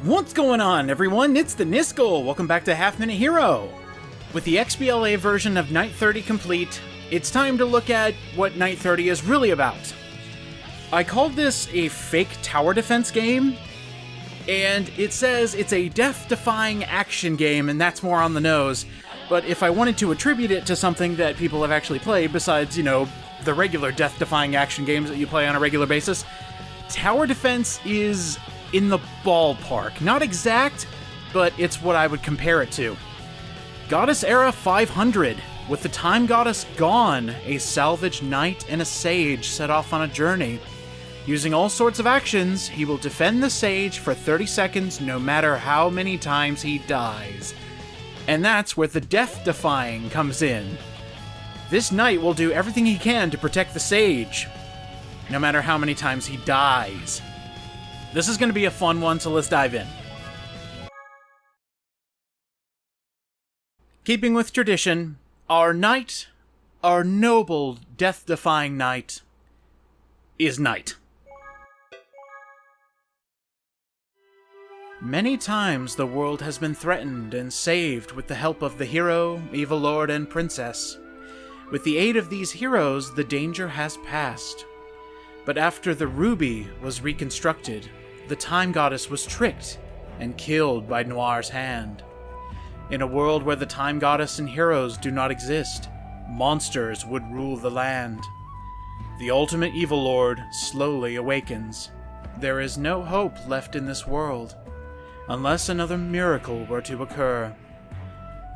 What's going on, everyone? It's the Niskel. Welcome back to Half Minute Hero. With the XBLA version of Night 30 complete, it's time to look at what Night 30 is really about. I called this a fake tower defense game, and it says it's a Death-Defying action game, and that's more on the nose. But if I wanted to attribute it to something that people have actually played, besides, the regular Death-Defying action games that you play on a regular basis, tower defense is in the ballpark. Not exact, but it's what I would compare it to. Goddess Era 500. With the Time Goddess gone, a salvaged knight and a sage set off on a journey. Using all sorts of actions, he will defend the sage for 30 seconds no matter how many times he dies. And that's where the Death-Defying comes in. This knight will do everything he can to protect the sage, no matter how many times he dies. This is going to be a fun one, so let's dive in. Keeping with tradition, our knight, our noble Death-Defying knight, is Knight. Many times the world has been threatened and saved with the help of the hero, evil lord, and princess. With the aid of these heroes, the danger has passed. But after the ruby was reconstructed, the Time Goddess was tricked and killed by Noir's hand. In a world where the Time Goddess and heroes do not exist, monsters would rule the land. The ultimate evil lord slowly awakens. There is no hope left in this world, unless another miracle were to occur.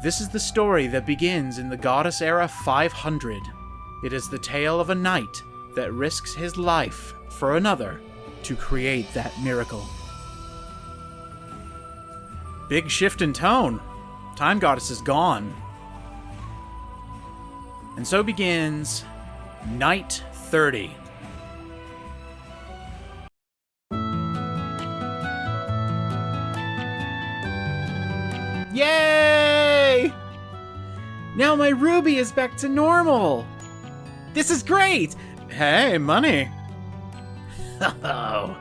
This is the story that begins in the Goddess Era 500. It is the tale of a knight that risks his life for another to create that miracle. Big shift in tone. Time Goddess is gone. And so begins Night 30. Yay! Now my ruby is back to normal. This is great! Hey, money. Oh.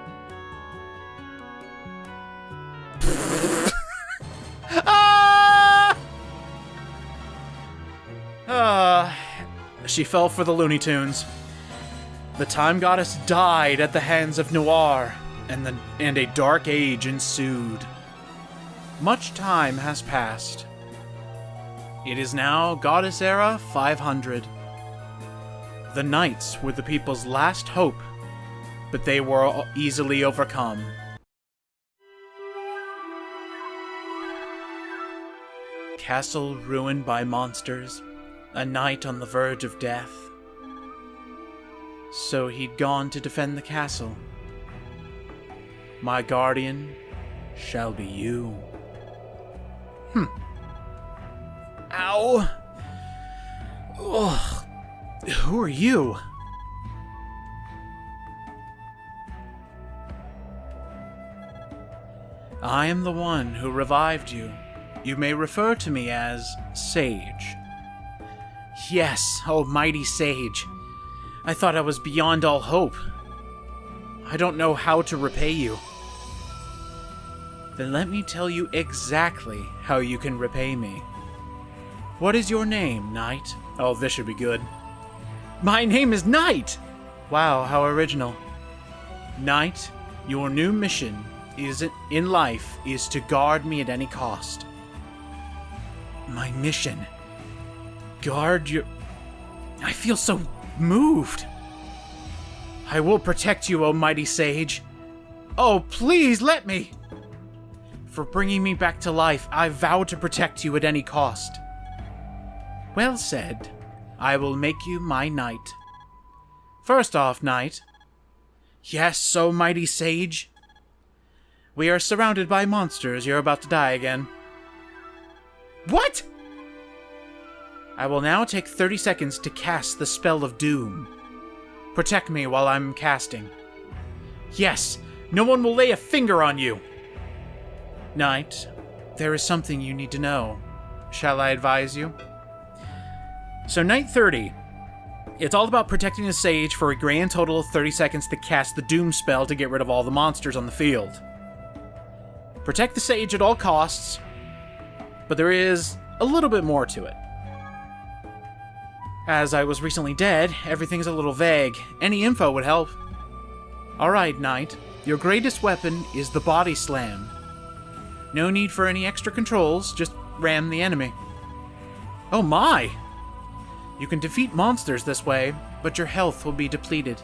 She fell for the Looney Tunes. The Time Goddess died at the hands of Noir, and a dark age ensued. Much time has passed. It is now Goddess Era 500. The knights were the people's last hope, but they were easily overcome. Castle ruined by monsters, a knight on the verge of death. So he'd gone to defend the castle. My guardian shall be you. Ow! Ugh. Who are you? I am the one who revived you. You may refer to me as Sage. Yes, oh mighty Sage. I thought I was beyond all hope. I don't know how to repay you. Then let me tell you exactly how you can repay me. What is your name, Knight? Oh, this should be good. My name is Knight! Wow, how original. Knight, your new mission in life is to guard me at any cost. My mission? Guard your... I feel so moved. I will protect you, O mighty Sage. Oh, please let me! For bringing me back to life, I vow to protect you at any cost. Well said. I will make you my knight. First off, Knight. Yes, O mighty Sage. We are surrounded by monsters. You're about to die again. What? I will now take 30 seconds to cast the spell of doom. Protect me while I'm casting. Yes, no one will lay a finger on you. Knight, there is something you need to know. Shall I advise you? So Night 30. It's all about protecting the sage for a grand total of 30 seconds to cast the doom spell to get rid of all the monsters on the field. Protect the sage at all costs, but there is a little bit more to it. As I was recently dead, everything's a little vague. Any info would help. Alright, Knight. Your greatest weapon is the body slam. No need for any extra controls, just ram the enemy. Oh my! You can defeat monsters this way, but your health will be depleted.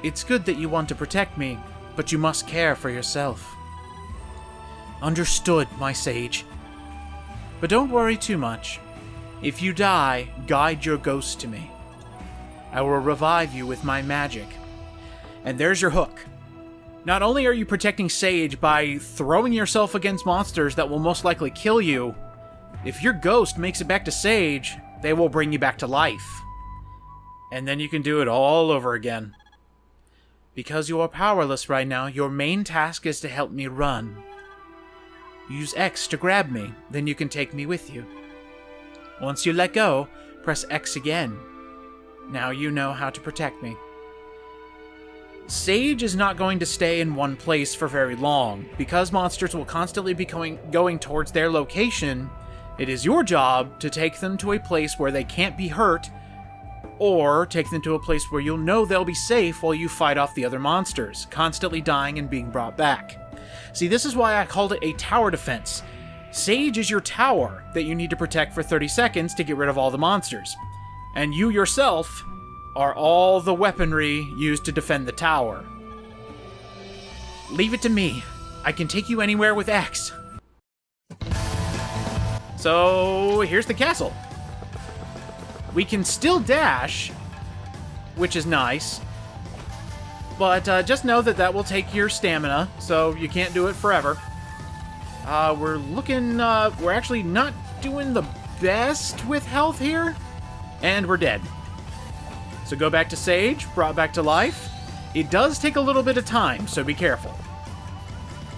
It's good that you want to protect me, but you must care for yourself. Understood, my sage. But don't worry too much. If you die, guide your ghost to me. I will revive you with my magic. And there's your hook. Not only are you protecting Sage by throwing yourself against monsters that will most likely kill you, if your ghost makes it back to Sage, they will bring you back to life. And then you can do it all over again. Because you are powerless right now, your main task is to help me run. Use X to grab me, then you can take me with you. Once you let go, press X again. Now you know how to protect me. Sage is not going to stay in one place for very long. Because monsters will constantly be going towards their location, it is your job to take them to a place where they can't be hurt, or take them to a place where you'll know they'll be safe while you fight off the other monsters, constantly dying and being brought back. See, this is why I called it a tower defense. Sage is your tower that you need to protect for 30 seconds to get rid of all the monsters. And you yourself are all the weaponry used to defend the tower. Leave it to me. I can take you anywhere with X. So, here's the castle. We can still dash, which is nice. But just know that that will take your stamina, so you can't do it forever. We're actually not doing the best with health here. And we're dead. So go back to Sage, brought back to life. It does take a little bit of time, so be careful.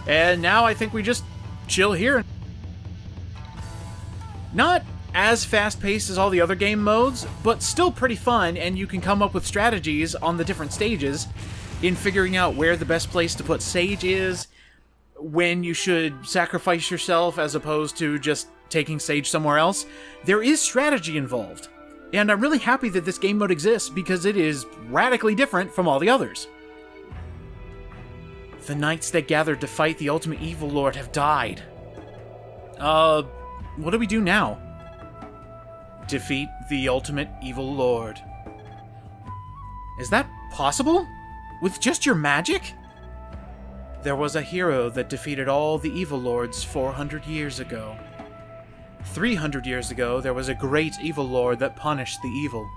And now I think we just chill here. Not as fast-paced as all the other game modes, but still pretty fun, and you can come up with strategies on the different stages in figuring out where the best place to put Sage is, when you should sacrifice yourself as opposed to just taking Sage somewhere else. There is strategy involved. And I'm really happy that this game mode exists because it is radically different from all the others. The knights that gathered to fight the ultimate evil lord have died. What do we do now? Defeat the ultimate evil lord. Is that possible? With just your magic? There was a hero that defeated all the evil lords 400 years ago. 300 years ago, there was a great evil lord that punished the evil.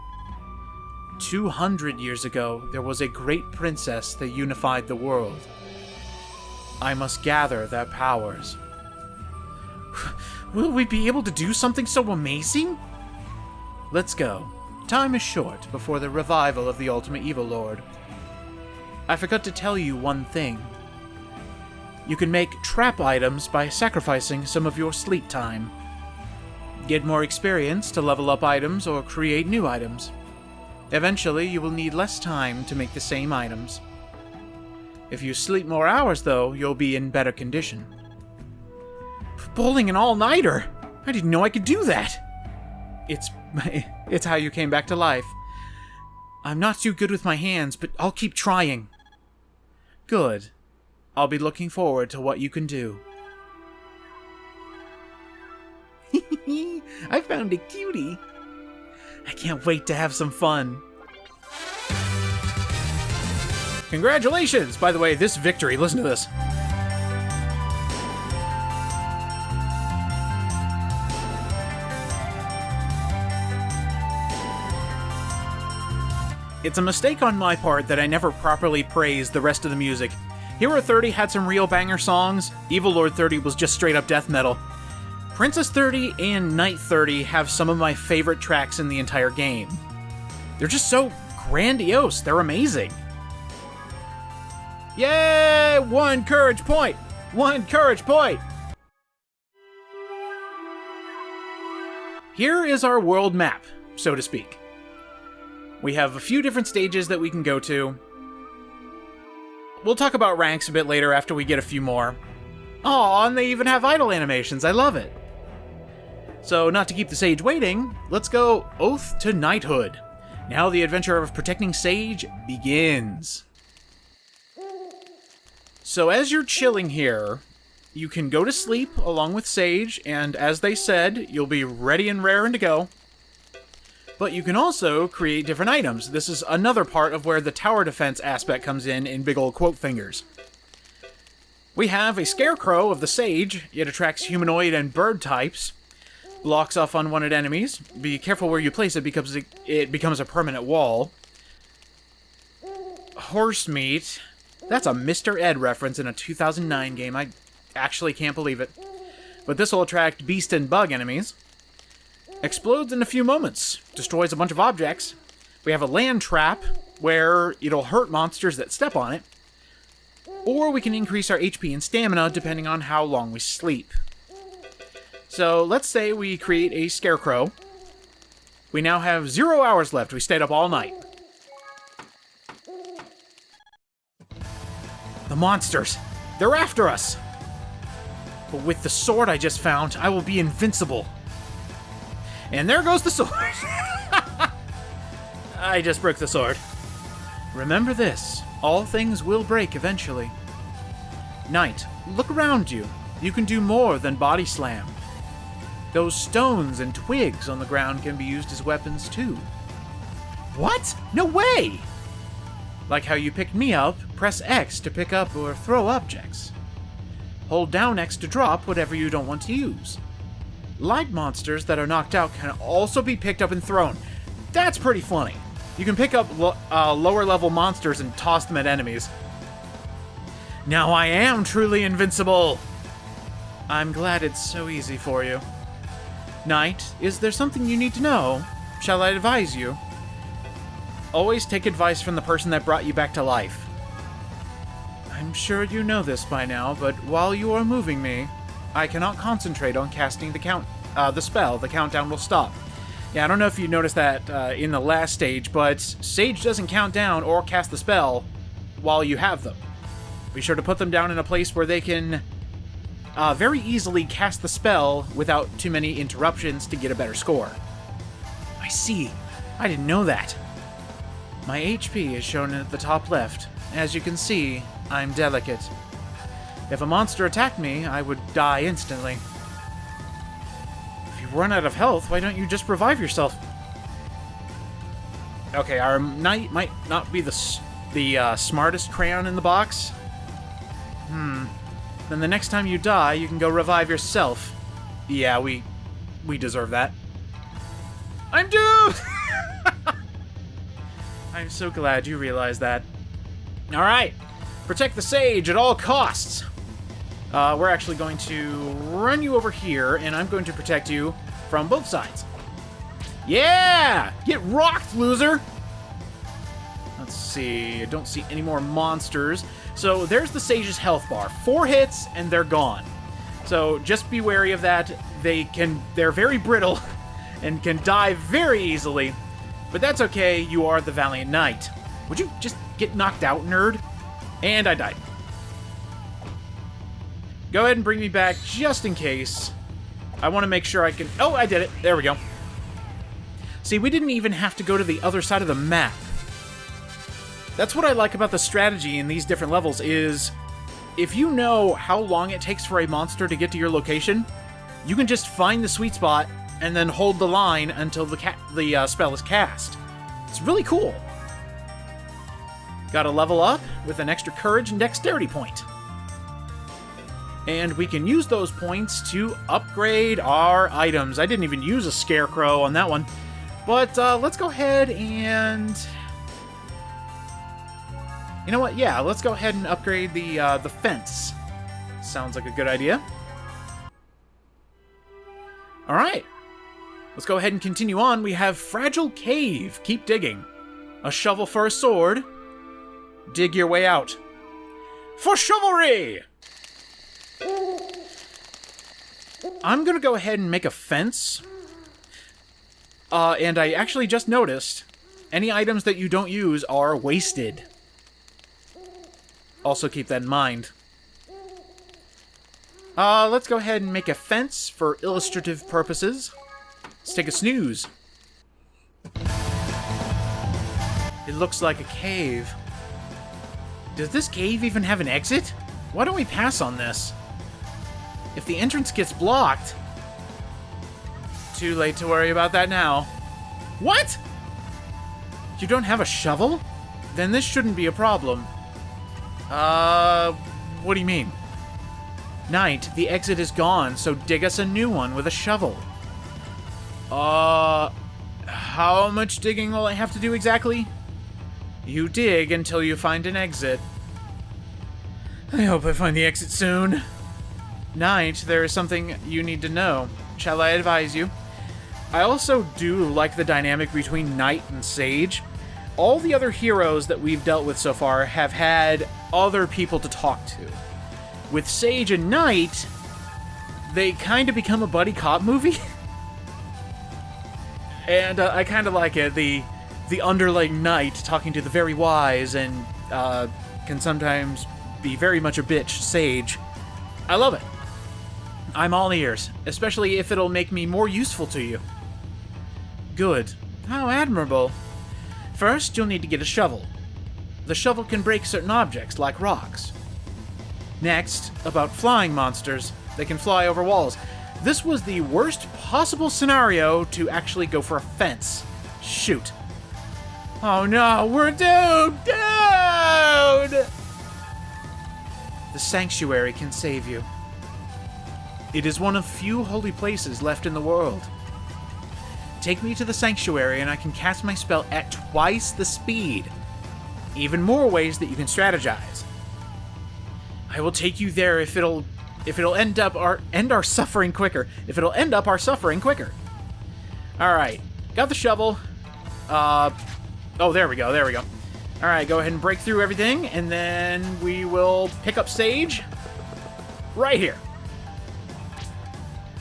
200 years ago, there was a great princess that unified the world. I must gather their powers. Will we be able to do something so amazing? Let's go. Time is short before the revival of the ultimate evil lord. I forgot to tell you one thing. You can make trap items by sacrificing some of your sleep time. Get more experience to level up items or create new items. Eventually, you will need less time to make the same items. If you sleep more hours, though, you'll be in better condition. Bowling an all-nighter! I didn't know I could do that! It's how you came back to life. I'm not too good with my hands, but I'll keep trying. Good. I'll be looking forward to what you can do. I found a cutie. I can't wait to have some fun. Congratulations! By the way, this victory, listen to this. It's a mistake on my part that I never properly praised the rest of the music. Hero 30 had some real banger songs, Evil Lord 30 was just straight up death metal. Princess 30 and Knight 30 have some of my favorite tracks in the entire game. They're just so grandiose, they're amazing. Yay! 1 courage point! 1 courage point! Here is our world map, so to speak. We have a few different stages that we can go to. We'll talk about ranks a bit later after we get a few more. Aw, and they even have idle animations. I love it. So, not to keep the sage waiting, let's go Oath to Knighthood. Now the adventure of protecting Sage begins. So as you're chilling here, you can go to sleep along with Sage, and as they said, you'll be ready and raring to go. But you can also create different items. This is another part of where the tower defense aspect comes in big old quote fingers. We have a Scarecrow of the Sage. It attracts humanoid and bird types. Blocks off unwanted enemies. Be careful where you place it because it becomes a permanent wall. Horse meat. That's a Mr. Ed reference in a 2009 game. I actually can't believe it. But this will attract beast and bug enemies. Explodes in a few moments. Destroys a bunch of objects. We have a land trap where it'll hurt monsters that step on it. Or we can increase our HP and stamina depending on how long we sleep. So let's say we create a Scarecrow. We now have 0 hours left. We stayed up all night. The monsters! They're after us! But with the sword I just found, I will be invincible. And there goes the sword! I just broke the sword. Remember this, all things will break eventually. Knight, look around you. You can do more than body slam. Those stones and twigs on the ground can be used as weapons too. What? No way! Like how you picked me up, press X to pick up or throw objects. Hold down X to drop whatever you don't want to use. Light monsters that are knocked out can also be picked up and thrown. That's pretty funny. You can pick up lower level monsters and toss them at enemies. Now I am truly invincible! I'm glad it's so easy for you. Knight, is there something you need to know? Shall I advise you? Always take advice from the person that brought you back to life. I'm sure you know this by now, but while you are moving me, I cannot concentrate on casting the spell. The countdown will stop. Yeah, I don't know if you noticed that in the last stage, but Sage doesn't count down or cast the spell while you have them. Be sure to put them down in a place where they can very easily cast the spell without too many interruptions to get a better score. I see. I didn't know that. My HP is shown at the top left. As you can see, I'm delicate. If a monster attacked me, I would die instantly. If you run out of health, why don't you just revive yourself? Okay, our knight might not be the smartest crayon in the box. Then the next time you die, you can go revive yourself. Yeah, we deserve that. I'm doomed! I'm so glad you realized that. Alright, protect the Sage at all costs. We're actually going to run you over here, and I'm going to protect you from both sides. Yeah! Get rocked, loser! Let's see, I don't see any more monsters. So there's the Sage's health bar. 4 hits, and they're gone. So just be wary of that. They're very brittle, and can die very easily. But that's okay, you are the Valiant Knight. Would you just get knocked out, nerd? And I died. Go ahead and bring me back, just in case. I want to make sure I can... Oh, I did it. There we go. See, we didn't even have to go to the other side of the map. That's what I like about the strategy in these different levels is... If you know how long it takes for a monster to get to your location, you can just find the sweet spot and then hold the line until the spell is cast. It's really cool. Gotta level up with an extra courage and dexterity point. And we can use those points to upgrade our items. I didn't even use a Scarecrow on that one. But let's go ahead and... You know what? Yeah, let's go ahead and upgrade the fence. Sounds like a good idea. Alright. Let's go ahead and continue on. We have Fragile Cave. Keep digging. A shovel for a sword. Dig your way out. For chivalry! I'm gonna go ahead and make a fence. And I actually just noticed any items that you don't use are wasted. Also keep that in mind. Let's go ahead and make a fence for illustrative purposes. Let's take a snooze. It looks like a cave. Does this cave even have an exit? Why don't we pass on this? If the entrance gets blocked... Too late to worry about that now. What? You don't have a shovel? Then this shouldn't be a problem. What do you mean? Knight, the exit is gone, so dig us a new one with a shovel. How much digging will I have to do exactly? You dig until you find an exit. I hope I find the exit soon. Knight, there is something you need to know. Shall I advise you? I also do like the dynamic between Knight and Sage. All the other heroes that we've dealt with so far have had other people to talk to. With Sage and Knight, they kind of become a buddy cop movie. And I kind of like it. The underling Knight talking to the very wise and can sometimes be very much a bitch Sage. I love it. I'm all ears, especially if it'll make me more useful to you. Good. How admirable. First, you'll need to get a shovel. The shovel can break certain objects, like rocks. Next, about flying monsters. They can fly over walls. This was the worst possible scenario to actually go for a fence. Shoot. Oh no, we're doomed! Dude! The sanctuary can save you. It is one of few holy places left in the world. Take me to the sanctuary and I can cast my spell at twice the speed. Even more ways that you can strategize. I will take you there if it'll end our suffering quicker. If it'll end up our suffering quicker. Alright. Got the shovel. Oh, there we go. Alright, go ahead and break through everything, and then we will pick up Sage. Right here.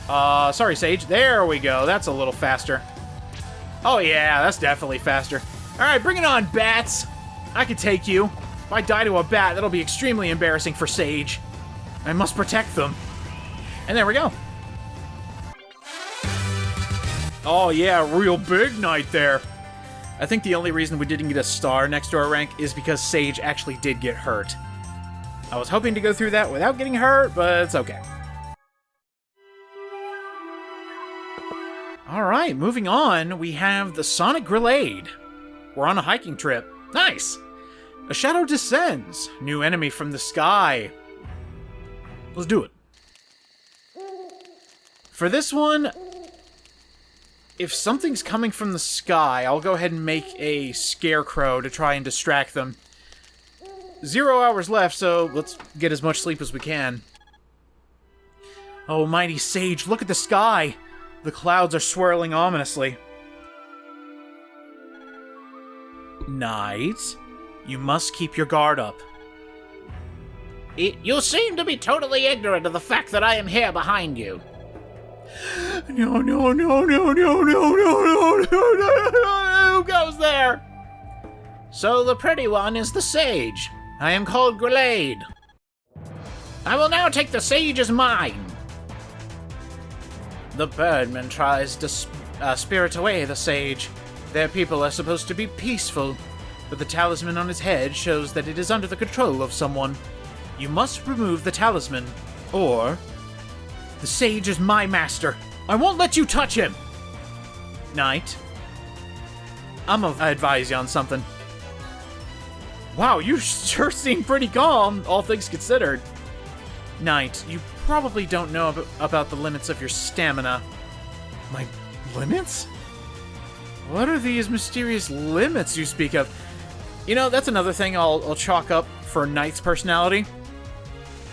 Sorry, Sage. There we go. That's a little faster. Oh, yeah, that's definitely faster. Alright, bring it on, bats. I can take you. If I die to a bat, that'll be extremely embarrassing for Sage. I must protect them. And there we go. Oh, yeah, real big Knight there. I think the only reason we didn't get a star next to our rank is because Sage actually did get hurt. I was hoping to go through that without getting hurt, but it's okay. Alright, moving on, we have the Sonic Grenade. We're on a hiking trip. Nice! A shadow descends. New enemy from the sky. Let's do it. For this one, if something's coming from the sky, I'll go ahead and make a scarecrow to try and distract them. 0 hours left, so let's get as much sleep as we can. Oh, mighty Sage, look at the sky! The clouds are swirling ominously. Knight, you must keep your guard up. You seem to be totally ignorant of the fact that I am here behind you. No. Who goes there? So the pretty one is the Sage. I am called Gade. I will now take the Sage as mine. The birdman tries to spirit away the Sage. Their people are supposed to be peaceful, but the talisman on his head shows that it is under the control of someone. You must remove the talisman, or... The Sage is my master. I won't let you touch him! Knight, I'm gonna advise you on something. Wow, you sure seem pretty calm, all things considered. Knight, you probably don't know about the limits of your stamina. My limits? What are these mysterious limits you speak of? You know, that's another thing I'll chalk up for Knight's personality.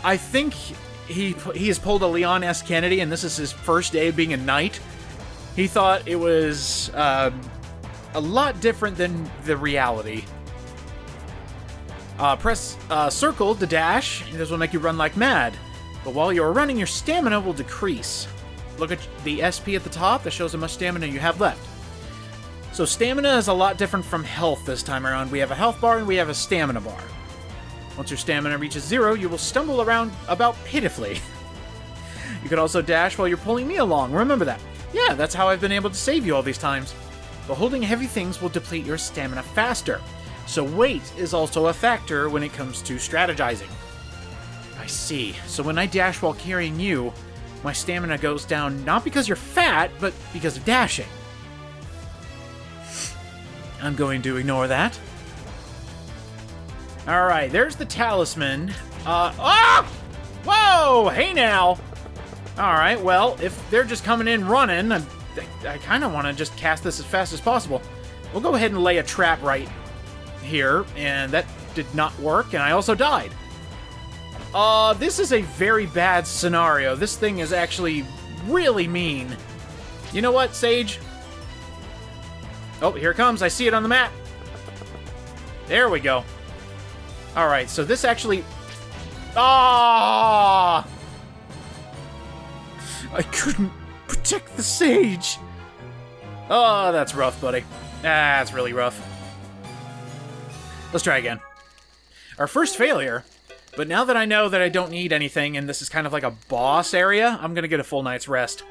I think he has pulled a Leon S. Kennedy, and this is his first day of being a Knight. He thought it was a lot different than the reality. Press circle to dash. This will make you run like mad. But while you're running, your stamina will decrease. Look at the SP at the top. That shows how much stamina you have left. So stamina is a lot different from health this time around. We have a health bar and we have a stamina bar. Once your stamina reaches 0, you will stumble around about pitifully. You could also dash while you're pulling me along. Remember that. Yeah, that's how I've been able to save you all these times. But holding heavy things will deplete your stamina faster. So weight is also a factor when it comes to strategizing. I see. So when I dash while carrying you, my stamina goes down not because you're fat, but because of dashing. I'm going to ignore that. Alright, there's the talisman. Oh! Whoa! Hey now! Alright, well, if they're just coming in running, I kind of want to just cast this as fast as possible. We'll go ahead and lay a trap right here, and that did not work, and I also died. This is a very bad scenario. This thing is actually really mean. You know what, Sage? Oh, here it comes. I see it on the map. There we go. Alright, so this actually... Ah! I couldn't protect the Sage. Oh, that's rough, buddy. That's really rough. Let's try again. Our first failure, but now that I know that I don't need anything and this is kind of like a boss area, I'm gonna get a full night's rest.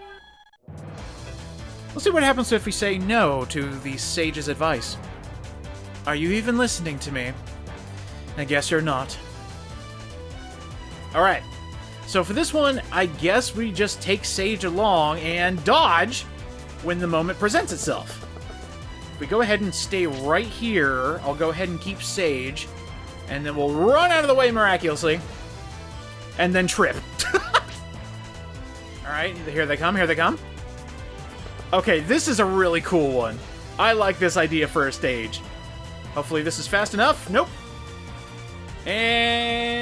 Let's see what happens if we say no to the Sage's advice. Are you even listening to me? I guess you're not. Alright. So for this one, I guess we just take Sage along and dodge when the moment presents itself. If we go ahead and stay right here, I'll go ahead and keep Sage, and then we'll run out of the way miraculously, and then trip. Alright, here they come, here they come. Okay, this is a really cool one. I like this idea for a stage. Hopefully this is fast enough. Nope. And...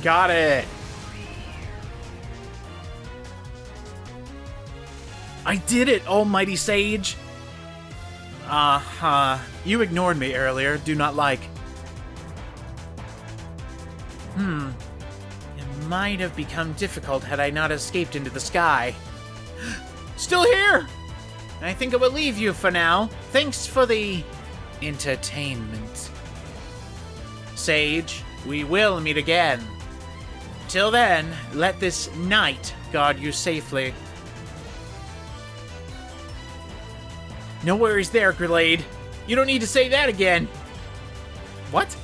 got it. I did it, almighty Sage! You ignored me earlier, do not like. It might have become difficult had I not escaped into the sky. Still here! I think I will leave you for now. Thanks for the... entertainment. Sage, we will meet again. Till then, let this night guard you safely. No worries there, Gade. You don't need to say that again. What?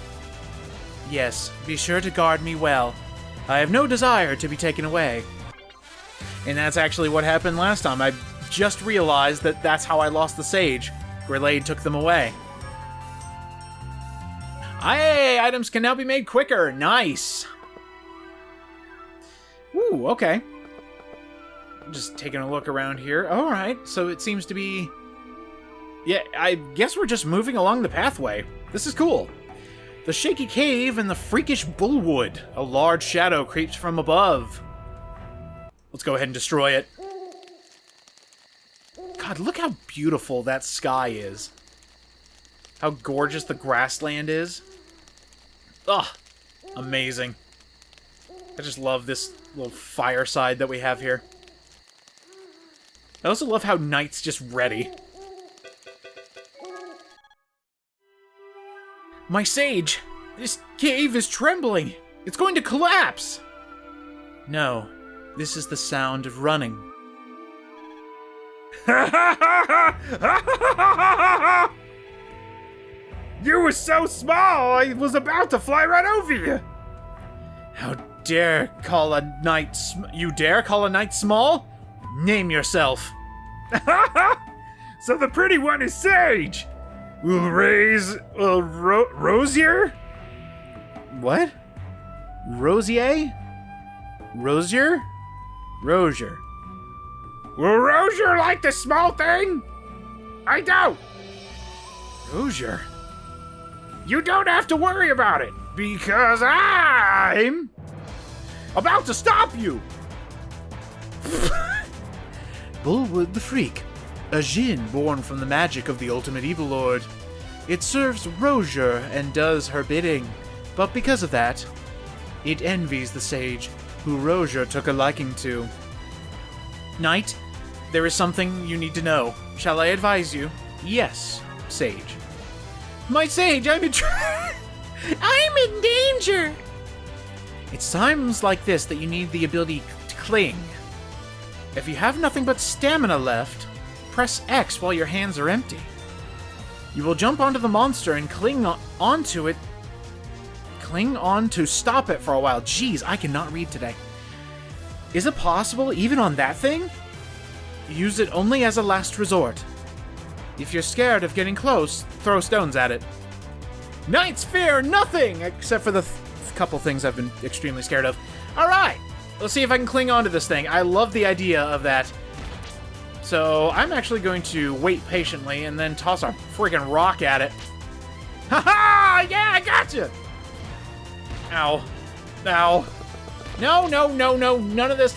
Yes, be sure to guard me well. I have no desire to be taken away. And that's actually what happened last time. I just realized that that's how I lost the Sage. Gade took them away. Hey, items can now be made quicker. Nice. Ooh, okay. Just taking a look around here. Alright, so it seems to be... yeah, I guess we're just moving along the pathway. This is cool. The shaky cave and the freakish bullwood. A large shadow creeps from above. Let's go ahead and destroy it. God, look how beautiful that sky is. How gorgeous the grassland is. Ugh, amazing. I just love this little fireside that we have here. I also love how Knight's just ready. My Sage! This cave is trembling! It's going to collapse! No, this is the sound of running. You were so small, I was about to fly right over you! How dare call a knight you dare call a knight small? Name yourself. So the pretty one is Sage! We'll raise... Rosier? What? Rosier? Rosier? Rosier. Will Rosier like the small thing? I don't! Rosier? You don't have to worry about it, because I'm... about to stop you! Bullwood the Freak. A djinn born from the magic of the ultimate evil lord. It serves Rosier and does her bidding, but because of that, it envies the Sage, who Rosier took a liking to. Knight, there is something you need to know. Shall I advise you? Yes, Sage. My Sage, I'm in I'm in danger! It's times like this that you need the ability to Cling. If you have nothing but stamina left, press X while your hands are empty. You will jump onto the monster and cling onto it. Cling on to stop it for a while. Jeez, I cannot read today. Is it possible even on that thing? Use it only as a last resort. If you're scared of getting close, throw stones at it. Knights fear nothing except for the couple things I've been extremely scared of. Alright, let's see if I can cling onto this thing. I love the idea of that. So I'm actually going to wait patiently and then toss a freaking rock at it. Ha-ha! Yeah, I gotcha! Ow. Ow. No, no, no, no. None of this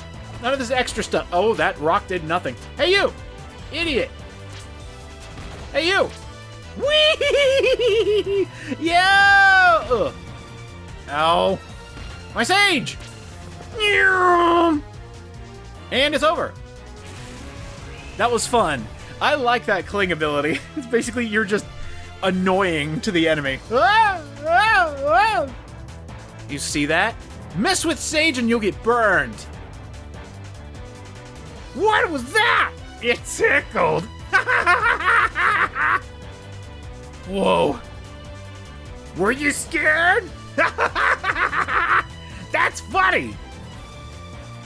extra stuff. Oh, that rock did nothing. Hey, you! Idiot! Hey, you! Whee! Yeah! Ugh. Ow. My sage! And it's over. That was fun. I like that cling ability. It's basically you're just annoying to the enemy. You see that? Mess with Sage and you'll get burned. What was that? It tickled. Whoa. Were you scared? That's funny.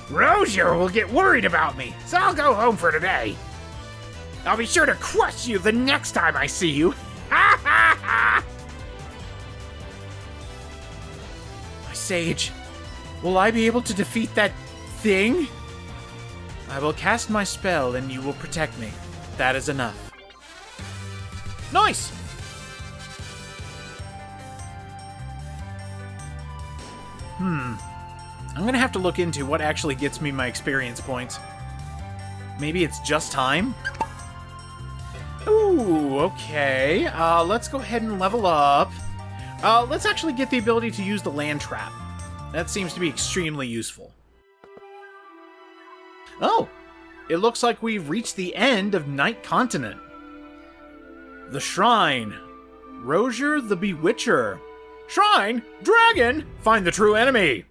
Rozier will get worried about me, so I'll go home for today. I'll be sure to crush you the next time I see you. My Sage, will I be able to defeat that thing? I will cast my spell and you will protect me. That is enough. Nice! I'm gonna have to look into what actually gets me my experience points. Maybe it's just time? Ooh, okay. Let's go ahead and level up. Let's actually get the ability to use the land trap. That seems to be extremely useful. Oh! It looks like we've reached the end of Night Continent. The Shrine. Rozier the Bewitcher. Shrine? Dragon? Find the true enemy!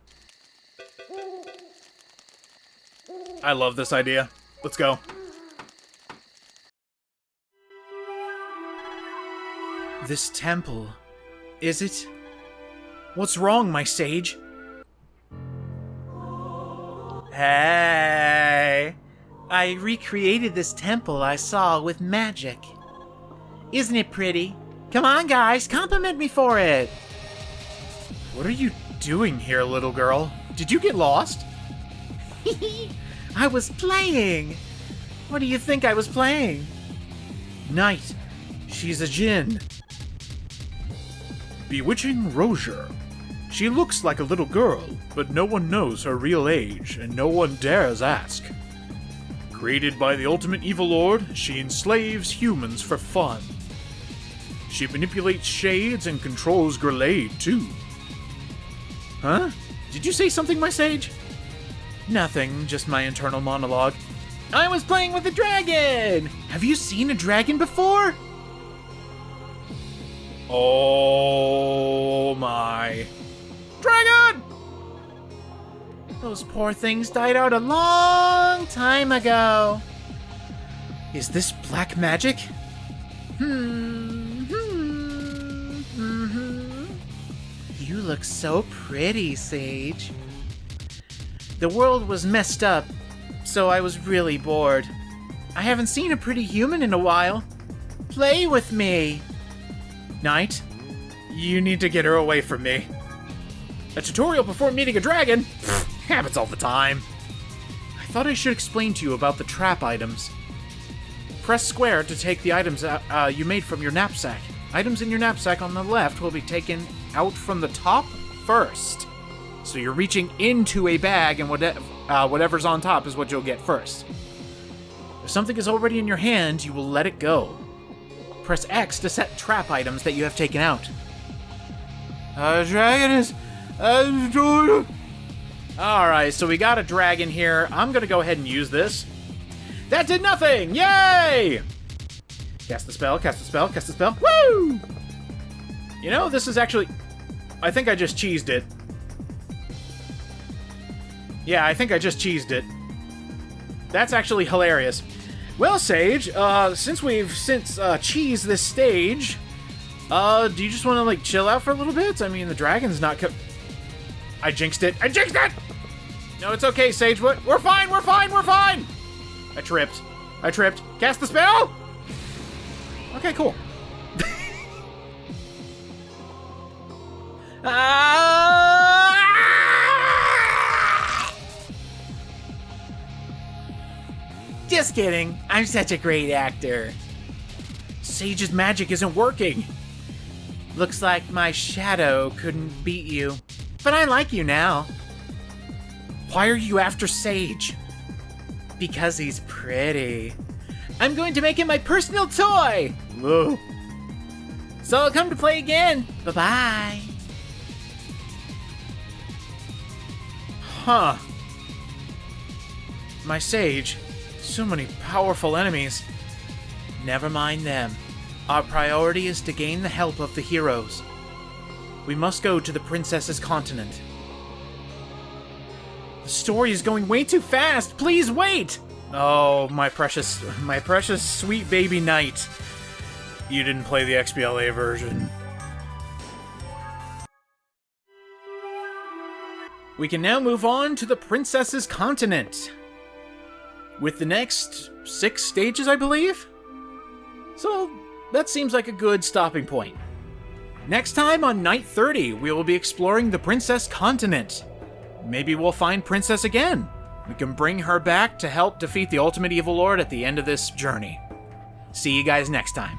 I love this idea. Let's go. This temple, is it? What's wrong, my sage? Hey! I recreated this temple I saw with magic. Isn't it pretty? Come on, guys, compliment me for it! What are you doing here, little girl? Did you get lost? I was playing! What do you think I was playing? Knight, she's a djinn. Bewitching Roer. She looks like a little girl, but no one knows her real age, and no one dares ask. Created by the ultimate evil lord, she enslaves humans for fun. She manipulates shades and controls Gade, too. Huh? Did you say something, my sage? Nothing, just my internal monologue. I was playing with a dragon! Have you seen a dragon before? Oh my. Dragon! Those poor things died out a long time ago. Is this black magic? You look so pretty, Sage. The world was messed up, so I was really bored. I haven't seen a pretty human in a while. Play with me. Knight, you need to get her away from me. A tutorial before meeting a dragon? Happens all the time. I thought I should explain to you about the trap items. Press square to take the items you made from your knapsack. Items in your knapsack on the left will be taken out from the top first. So you're reaching into a bag, and whatever's on top is what you'll get first. If something is already in your hand, you will let it go. Press X to set trap items that you have taken out. Dragon is... Alright, so we got a dragon here. I'm gonna go ahead and use this. That did nothing! Yay! Cast the spell, cast the spell, cast the spell. Woo! You know, this is actually... I think I just cheesed it. Yeah, I think I just cheesed it. That's actually hilarious. Well, Sage, since we've cheesed this stage, do you just want to, like, chill out for a little bit? I mean, the dragon's not I jinxed it. I jinxed it! No, it's okay, Sage. We're fine, we're fine, we're fine! I tripped. Cast the spell! Okay, cool. Just kidding. I'm such a great actor. Sage's magic isn't working. Looks like my shadow couldn't beat you. But I like you now. Why are you after Sage? Because he's pretty. I'm going to make him my personal toy. Whoa. So I'll come to play again. Bye-bye. Huh. My Sage. So many powerful enemies. Never mind them. Our priority is to gain the help of the heroes. We must go to the princess's continent. The story is going way too fast. Please wait. Oh, my precious sweet baby knight. You didn't play the XBLA version. We can now move on to the princess's continent, with the next 6 stages, I believe? So, that seems like a good stopping point. Next time on Night 30, we will be exploring the Princess Continent. Maybe we'll find Princess again. We can bring her back to help defeat the ultimate evil lord at the end of this journey. See you guys next time.